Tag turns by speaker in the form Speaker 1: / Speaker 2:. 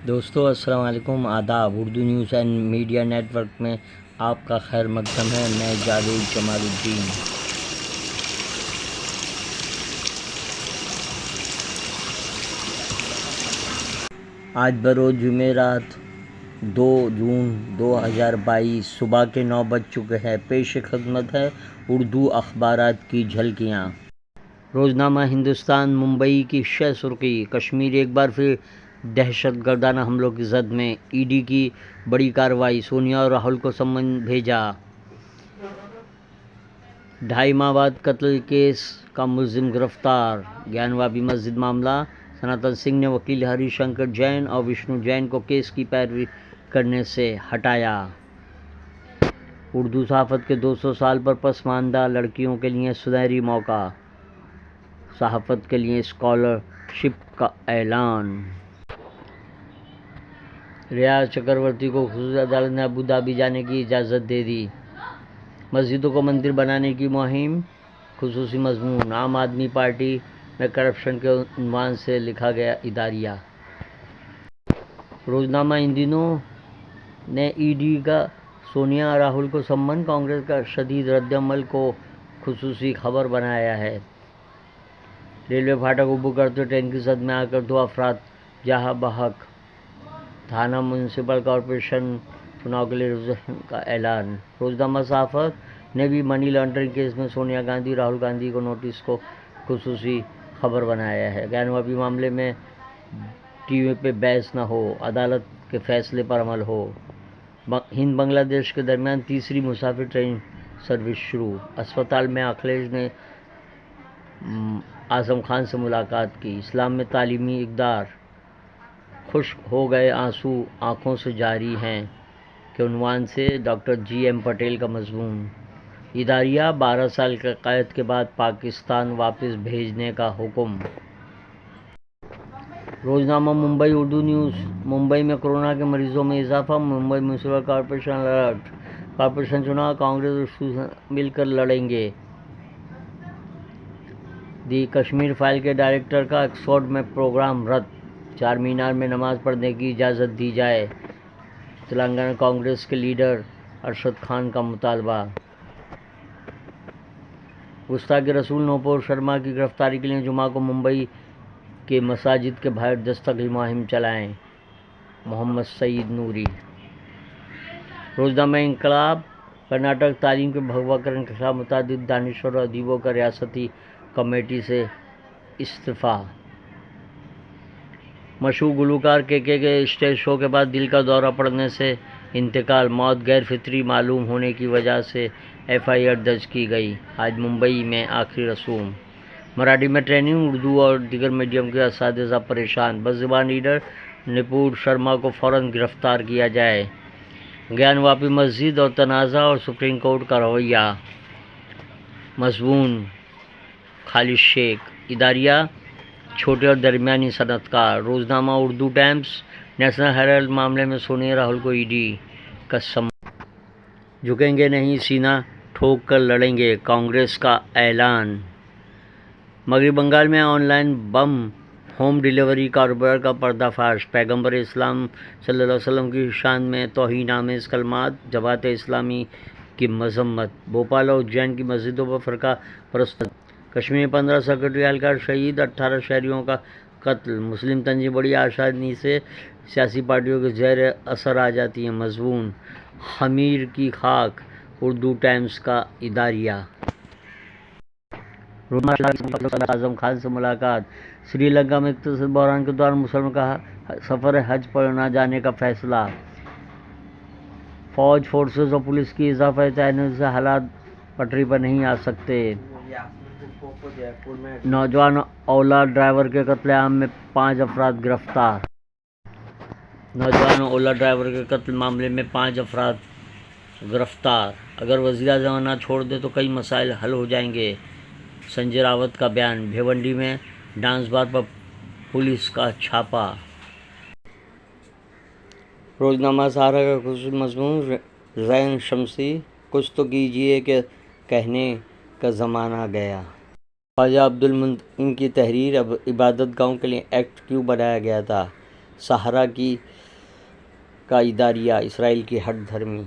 Speaker 1: दोस्तों अस्सलाम वालेकुम, आदाब। Urdu news and media network में आपका खैर मकदम है। मैं जावेद जमालुद्दीन। आज बरोज़ जुमेरात 2 जून 2022 सुबह के 9 बज चुके हैं। पेश खिदमत है उर्दू अखबारात की झलकियाँ। रोज़नामा हिंदुस्तान मुंबई की शह सुर्खी, कश्मीर एक बार फिर दहशतगर्दाना हमलों की जद में, ईडी की बड़ी कार्रवाई, सोनिया और राहुल को सम्मन भेजा। 2.5 माह बाद कत्ल केस का मुलजिम गिरफ्तार। ज्ञानवापी मस्जिद मामला, सनातन सिंह ने वकील हरिशंकर जैन और विष्णु जैन को केस की पैरवी करने से हटाया। उर्दू सहाफ़त के 200 साल पर पसमानदा लड़कियों के लिए सुनहरी मौका, सहाफ़त के लिए स्कॉलरशिप का ऐलान। रियाज चक्रवर्ती को खुसूसी अदालत ने अबू धाबी जाने की इजाज़त दे दी। मस्जिदों को मंदिर बनाने की मुहिम, खुसूसी मजमून, आम आदमी पार्टी में करप्शन के उन्वान से लिखा गया इदारिया। रोज़नामा इन दिनों ने ईडी का सोनिया और राहुल को सम्मन, कांग्रेस का शदीद रद्दअमल को खुसूसी खबर बनाया है। रेलवे फाटक उबू करते ट्रेन की जद में आकर 2 अफराद जहाँ बहक। थाना म्यूनसिपल कॉरपोरेशन चुनाव के लिए रिजर्वेशन का ऐलान। रोज़नामा सहाफ़त ने भी मनी लॉन्ड्रिंग केस में सोनिया गांधी राहुल गांधी को नोटिस को खुसूसी खबर बनाया है। ज्ञानवापी मामले में टीवी पे बहस न हो, अदालत के फैसले पर अमल हो। हिंद बांग्लादेश के दरमियान तीसरी मुसाफिर ट्रेन सर्विस शुरू। अस्पताल में अखिलेश ने आज़म खान से मुलाकात की। इस्लाम में तालीमी इक़दार, खुश्क हो गए आंसू आँखों से जारी हैं के उन्वान से डॉक्टर GM पटेल का मजमून। इदारिया, 12 साल के कैद के बाद पाकिस्तान वापस भेजने का हुक्म। रोज़नामा मुंबई उर्दू न्यूज़, मुंबई में कोरोना के मरीजों में इजाफा, Mumbai municipal corporation alert. Corporation चुनाव कांग्रेस मिलकर लड़ेंगे। दी कश्मीर फाइल के डायरेक्टर का ऑक्सफोर्ड में प्रोग्राम रद्द, 4 मीनार में नमाज पढ़ने की इजाज़त दी जाए। तेलंगाना कांग्रेस के लीडर अरशद खान का मुतालबा। गुस्ताखी रसूल नूपुर शर्मा की गिरफ्तारी के लिए जुमा को मुंबई के मसाजिद के बाहर दस्तक की मुहिम चलाएं, मोहम्मद सईद नूरी। रोज़नामा इंकलाब, कर्नाटक तालीम के भगवाकरण के खिलाफ मुतादिद दानिशवर और अदीबों का रियासती कमेटी से इस्तीफ़ा। मशहूर गुलूकार के स्टेज शो के बाद दिल का दौरा पड़ने से इंतकाल, मौत गैर फितरी मालूम होने की वजह से FIR दर्ज की गई। आज मुंबई में आखिरी रसूम। मराठी में ट्रेनिंग, उर्दू और दीगर मीडियम के असातिज़ा परेशान। बस ज़बान लीडर नुपुर शर्मा को फ़ौरन गिरफ्तार किया जाए। ज्ञानवापी मस्जिद और तनाज़ा और सुप्रीम कोर्ट का रवैया, मजमून खालिद शेख। इदारिया, छोटे और दरमियानी सनतकार। रोज़नामा उर्दू टाइम्स, नेशनल हेराल्ड मामले में सोनिया राहुल को ईडी का सम्मन, झुकेंगे नहीं, सीना ठोक कर लड़ेंगे, कांग्रेस का ऐलान। मगरबी बंगाल में ऑनलाइन बम होम डिलीवरी कारोबार का पर्दाफाश, पैगंबर इस्लाम सल्लल्लाहु अलैहि वसल्लम की शान में तौहीन-आमेज़ कलमात, जमात इस्लामी की मजम्मत। भोपाल और उज्जैन की मस्जिदों पर फ़िरका परस्त। कश्मीर में 15 सिक्योरिटी एहलकार शहीद, 18 शहरियों का कत्ल। मुस्लिम तंजीम बड़ी आसानी से सियासी पार्टियों के ज़ेर असर आ जाती हैं, मजमून हमीर की खाक। उर्दू टाइम्स का इदारिया। आज़म खान से मुलाकात। श्रीलंका में इक़्तिसादी बहरान के दौरान मुसलमानों का सफ़र हज पर न जाने का फैसला। फौज, फोर्सेस और पुलिस की इजाफा तैनाती से हालात पटरी पर नहीं आ सकते। नौजवान ओला ड्राइवर के कत्लेआम में 5 अफराद गिरफ्तार। नौजवान ओला ड्राइवर के कत्ल मामले में 5 अफराद गिरफ्तार। अगर वज़ीर-ए-आज़म ना छोड़ दे तो कई मसाइल हल हो जाएंगे, संजय रावत का बयान। भिवंडी में डांस बार पर पुलिस का छापा। रोज़नामा सहारा का खुसूसी मजमून, ज़ैन शम्सी, कुछ तो कीजिए के कहने का ज़माना गया। ख्वाजा अब्दुल मुंतक़िम की तहरीर, अब इबादत गाहों के लिए एक्ट क्यों बनाया गया था। सहारा की का इदारिया इसराइल की हठधर्मी